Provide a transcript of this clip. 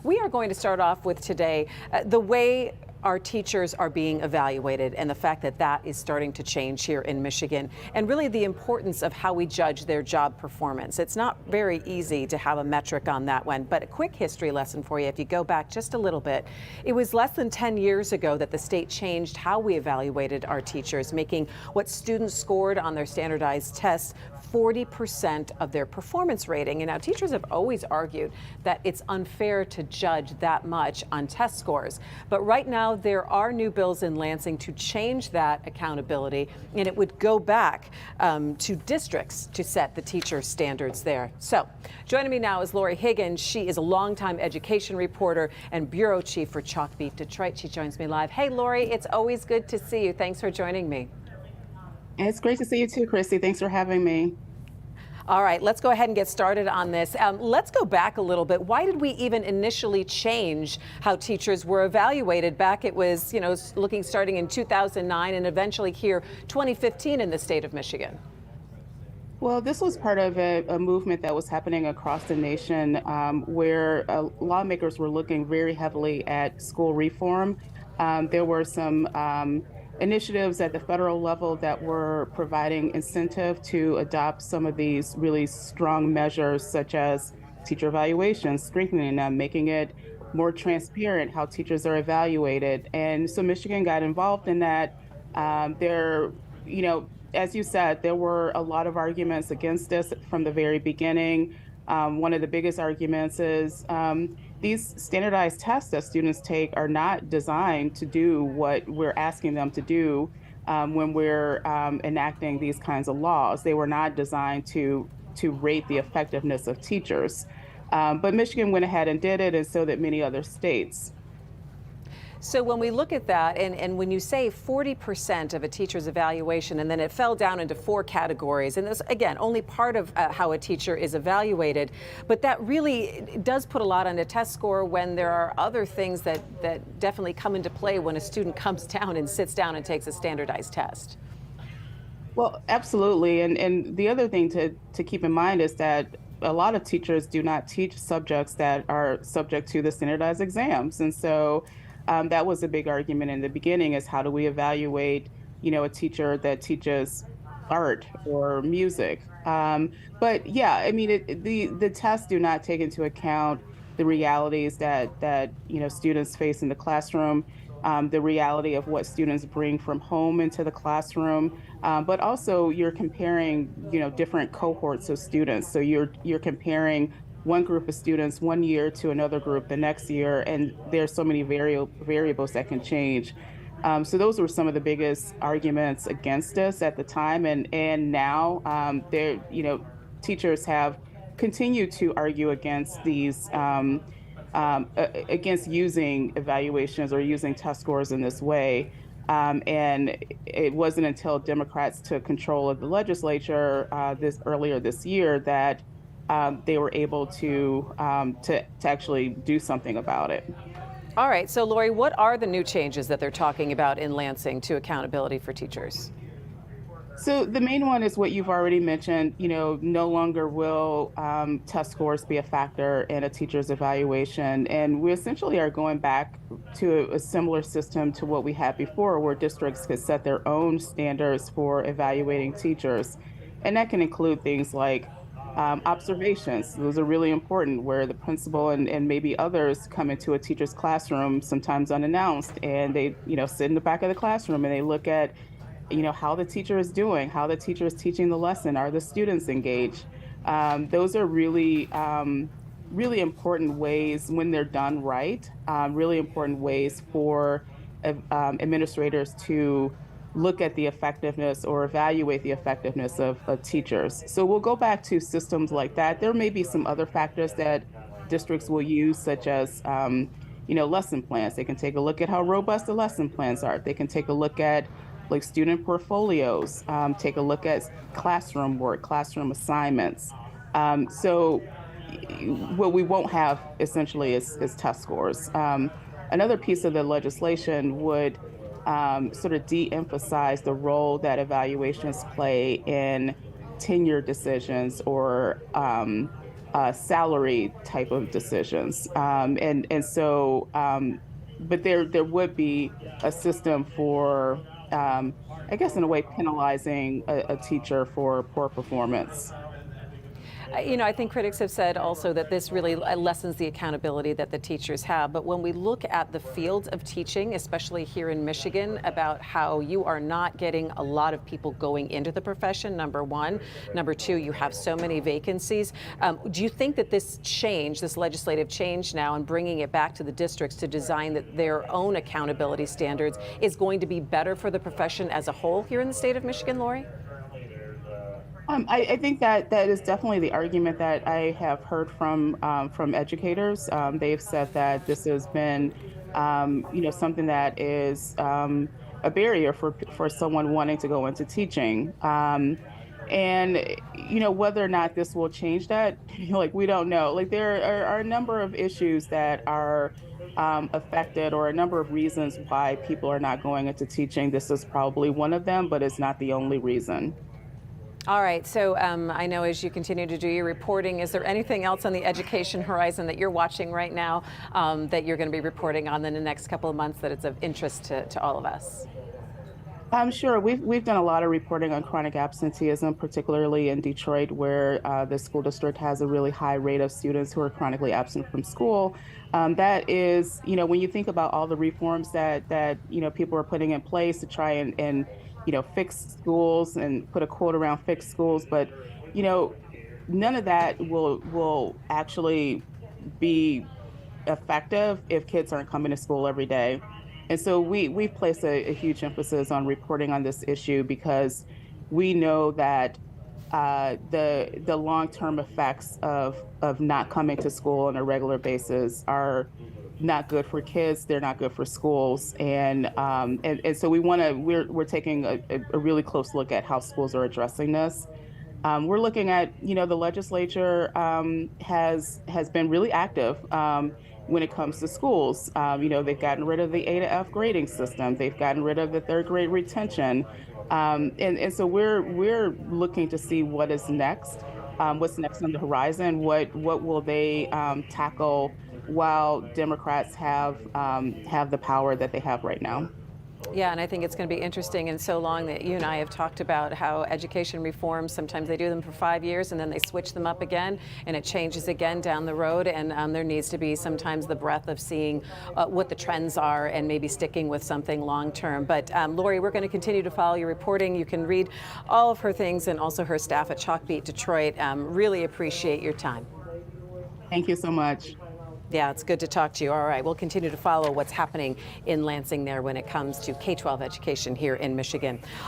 We are going to start off with today the way our teachers are being evaluated and the fact that that is starting to change here in Michigan, and really the importance of how we judge their job performance. It's not very easy to have a metric on that one, but a quick history lesson for you. If you go back just a little bit, it was less than 10 years ago that the state changed how we evaluated our teachers, making what students scored on their standardized tests 40% of their performance rating. And now teachers have always argued that it's unfair to judge that much on test scores. But right now there are new bills in Lansing to change that accountability, and it would go back to districts to set the teacher standards there. So joining me now is Lori Higgins. She is a longtime education reporter and bureau chief for Chalkbeat Detroit. She joins me live. Hey, Lori, it's always good to see you. Thanks for joining me. It's great to see you too, Christy. Thanks for having me. All right, let's go ahead and get started on this. Let's go back a little bit. Why did we even initially change how teachers were evaluated? Back it was, starting in 2009 and eventually here 2015 in the state of Michigan. Well, this was part of a movement that was happening across the nation where lawmakers were looking very heavily at school reform. There were some initiatives at the federal level that were providing incentive to adopt some of these really strong measures, such as teacher evaluations, strengthening them, making it more transparent how teachers are evaluated. And so Michigan got involved in that. As you said, there were a lot of arguments against this from the very beginning. One of the biggest arguments is these standardized tests that students take are not designed to do what we're asking them to do when we're enacting these kinds of laws. They were not designed to rate the effectiveness of teachers. But Michigan went ahead and did it, and so did many other states. So when we look at that, and when you say 40% of a teacher's evaluation, and then it fell down into 4 categories, and this, again, only part of how a teacher is evaluated, but that really does put a lot on a test score when there are other things that definitely come into play when a student comes down and sits down and takes a standardized test. Well, absolutely. And the other thing to keep in mind is that a lot of teachers do not teach subjects that are subject to the standardized exams. And so that was a big argument in the beginning, is how do we evaluate, a teacher that teaches art or music. But yeah, I mean, the tests do not take into account the realities that students face in the classroom, the reality of what students bring from home into the classroom, but also you're comparing, different cohorts of students. So you're comparing one group of students one year to another group the next year, and there's so many variables that can change. So those were some of the biggest arguments against us at the time, and now teachers have continued to argue against these against using evaluations or using test scores in this way. And it wasn't until Democrats took control of the legislature earlier this year that they were able to actually do something about it. All right, so Lori, what are the new changes that they're talking about in Lansing to accountability for teachers? So the main one is what you've already mentioned. No longer will test scores be a factor in a teacher's evaluation. And we essentially are going back to a similar system to what we had before, where districts could set their own standards for evaluating teachers. And that can include things like observations. Those are really important, where the principal and maybe others come into a teacher's classroom, sometimes unannounced, and they sit in the back of the classroom and they look at how the teacher is doing, how the teacher is teaching the lesson, are the students engaged. Those are really really important ways, when they're done right, really important ways for administrators to look at the effectiveness or evaluate the effectiveness of teachers. So we'll go back to systems like that. There may be some other factors that districts will use, such as lesson plans. They can take a look at how robust the lesson plans are. They can take a look at student portfolios, take a look at classroom work, classroom assignments. So what we won't have essentially is test scores. Another piece of the legislation would sort of de-emphasize the role that evaluations play in tenure decisions or salary type of decisions. But there would be a system for, I guess, in a way, penalizing a teacher for poor performance. I think critics have said also that this really lessens the accountability that the teachers have. But when we look at the field of teaching, especially here in Michigan, about how you are not getting a lot of people going into the profession, number one. Number two, you have so many vacancies. Do you think that this change, this legislative change now, and bringing it back to the districts to design their own accountability standards is going to be better for the profession as a whole here in the state of Michigan, Lori? I think that is definitely the argument that I have heard from educators. They've said that this has been, something that is a barrier for someone wanting to go into teaching. And whether or not this will change that, like we don't know. Like there are a number of issues that are affected, or a number of reasons why people are not going into teaching. This is probably one of them, but it's not the only reason. All right, so I know as you continue to do your reporting, is there anything else on the education horizon that you're watching right now that you're going to be reporting on in the next couple of months that is of interest to all of us? Sure. We've done a lot of reporting on chronic absenteeism, particularly in Detroit, where the school district has a really high rate of students who are chronically absent from school. That is, when you think about all the reforms that people are putting in place to try and fix schools and put a quote around fix schools, but none of that will actually be effective if kids aren't coming to school every day. And so we've placed a huge emphasis on reporting on this issue, because we know that the long-term effects of not coming to school on a regular basis are not good for kids. They're not good for schools, and so we're taking a really close look at how schools are addressing this. We're looking at, the legislature has been really active when it comes to schools. They've gotten rid of the A to F grading system. They've gotten rid of the third grade retention. And so we're looking to see what is next, what's next on the horizon, what will they tackle while Democrats have the power that they have right now. Yeah, and I think it's going to be interesting, and so long that you and I have talked about how education reforms, sometimes they do them for 5 years and then they switch them up again and it changes again down the road, and there needs to be sometimes the breadth of seeing what the trends are and maybe sticking with something long term. But Lori, we're going to continue to follow your reporting. You can read all of her things and also her staff at Chalkbeat Detroit. Really appreciate your time. Thank you so much. Yeah, it's good to talk to you. All right, we'll continue to follow what's happening in Lansing there when it comes to K-12 education here in Michigan.